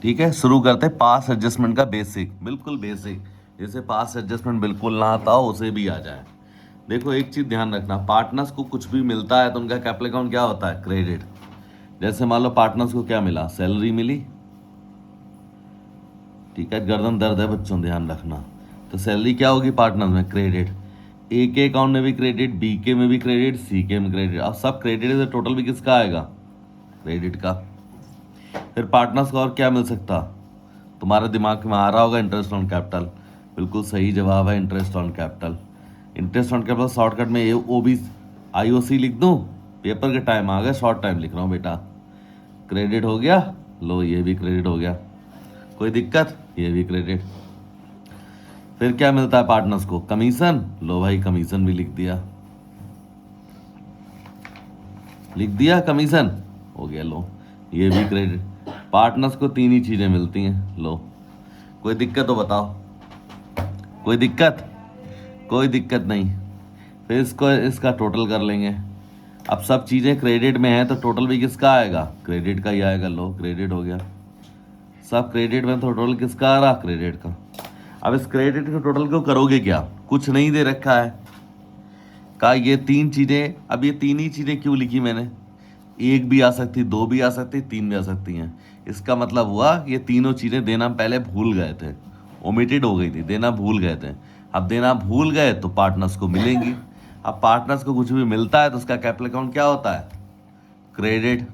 ठीक है, शुरू करते हैं पास एडजस्टमेंट का बेसिक, बिल्कुल बेसिक, जैसे पास एडजस्टमेंट बिल्कुल ना आता हो उसे भी आ जाए। देखो एक चीज़ ध्यान रखना, पार्टनर्स को कुछ भी मिलता है तो उनका कैपिटल अकाउंट क्या होता है, क्रेडिट। जैसे मान लो पार्टनर्स को क्या मिला, सैलरी मिली, ठीक है, गर्दन दर्द है बच्चों ध्यान रखना, तो सैलरी क्या होगी पार्टनर में, क्रेडिट। ए के अकाउंट में भी क्रेडिट, बी के में भी क्रेडिट, सी के में क्रेडिट, अब सब क्रेडिट है तो टोटल भी किसका आएगा, क्रेडिट का। फिर पार्टनर्स को और क्या मिल सकता, तुम्हारे दिमाग में आ रहा होगा इंटरेस्ट ऑन कैपिटल, बिल्कुल सही जवाब है interest on capital. Interest on capital shortcut में ए ओ बी आई ओ सी लिख दूँ, पेपर के टाइम आ गया, शॉर्ट टाइम लिख रहा हूँ बेटा। क्रेडिट हो गया, लो ये भी क्रेडिट हो गया, कोई दिक्कत, ये भी क्रेडिट। फिर क्या मिलता है पार्टनर्स को, कमीशन, लो भाई कमीशन भी लिख दिया, लिख दिया कमीशन हो गया, लो ये भी क्रेडिट। पार्टनर्स को तीन ही चीजें मिलती हैं, लो कोई दिक्कत हो बताओ, कोई दिक्कत, कोई दिक्कत नहीं। फिर इसको इसका टोटल कर लेंगे, अब सब चीजें क्रेडिट में हैं तो टोटल भी किसका आएगा, क्रेडिट का ही आएगा, लो क्रेडिट हो गया, सब क्रेडिट में तो टोटल किसका आ रहा, क्रेडिट का। अब इस क्रेडिट के टोटल को करोगे क्या, कुछ नहीं दे रखा है, कहा ये तीन चीजें, अब ये तीन ही चीजें क्यों लिखी मैंने, एक भी आ सकती, दो भी आ सकती, तीन भी आ सकती हैं, इसका मतलब हुआ ये तीनों चीजें देना पहले भूल गए थे, ओमिटेड हो गई थी, देना भूल गए थे। अब देना भूल गए तो पार्टनर्स को मिलेंगी, अब पार्टनर्स को कुछ भी मिलता है तो उसका कैपिटल अकाउंट क्या होता है, क्रेडिट।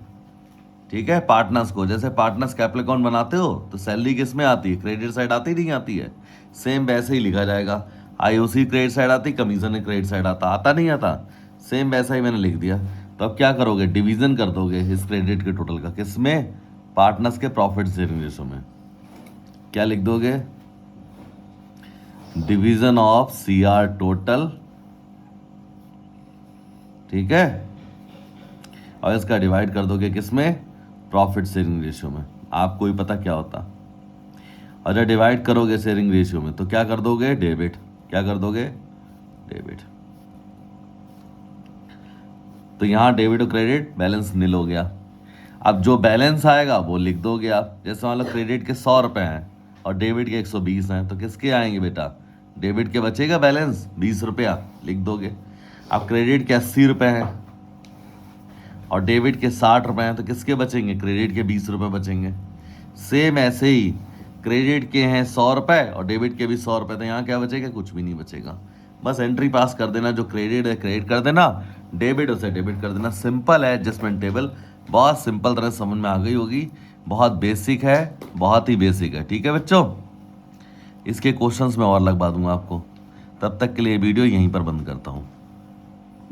ठीक है, पार्टनर्स को, जैसे पार्टनर्स कैपिटल अकाउंट बनाते हो तो सैलरी किस में आती है, क्रेडिट साइड आती नहीं आती है, सेम वैसे ही लिखा जाएगा, आईओसी क्रेडिट साइड आती, कमीशन क्रेडिट साइड आता, आता नहीं आता, सेम वैसा ही मैंने लिख दिया। तो अब क्या करोगे, डिवीजन कर दोगे इस क्रेडिट के टोटल का, किस में, पार्टनर्स के प्रॉफिट शेयरिंग रेशो में, क्या लिख दोगे, division of C R total, ठीक है, और इसका डिवाइड कर दोगे किसमें, प्रॉफिट शेयरिंग रेशियो में, आपको ही पता क्या होता। और जब डिवाइड करोगे शेयरिंग रेशियो में तो क्या कर दोगे, डेबिट, क्या कर दोगे, डेबिट। तो यहां डेबिट और क्रेडिट बैलेंस नील हो गया। अब जो बैलेंस आएगा वो लिख दोगे आप, जैसे मान लो क्रेडिट के 100 रुपए हैं और डेबिट के 120 हैं, तो किसके आएंगे बेटा, डेबिट के बचेगा बैलेंस 20 रुपया, लिख दोगे। अब क्रेडिट के 80 रुपए हैं और डेबिट के 60 रुपए हैं, तो किसके बचेंगे, क्रेडिट के 20 रुपए बचेंगे। सेम ऐसे ही क्रेडिट के हैं 100 रुपए और डेबिट के भी 100 रुपए, तो यहाँ क्या बचेगा, कुछ भी नहीं बचेगा, बस एंट्री पास कर देना, जो क्रेडिट है क्रेडिट कर देना, डेबिट उसे डेबिट कर देना। सिंपल है एडजस्टमेंट टेबल, बहुत सिंपल तरह से समझ में आ गई होगी, बहुत बेसिक है, बहुत ही बेसिक है। ठीक है बच्चों, इसके क्वेश्चंस में और लगवा दूंगा आपको, तब तक के लिए वीडियो यहीं पर बंद करता हूँ।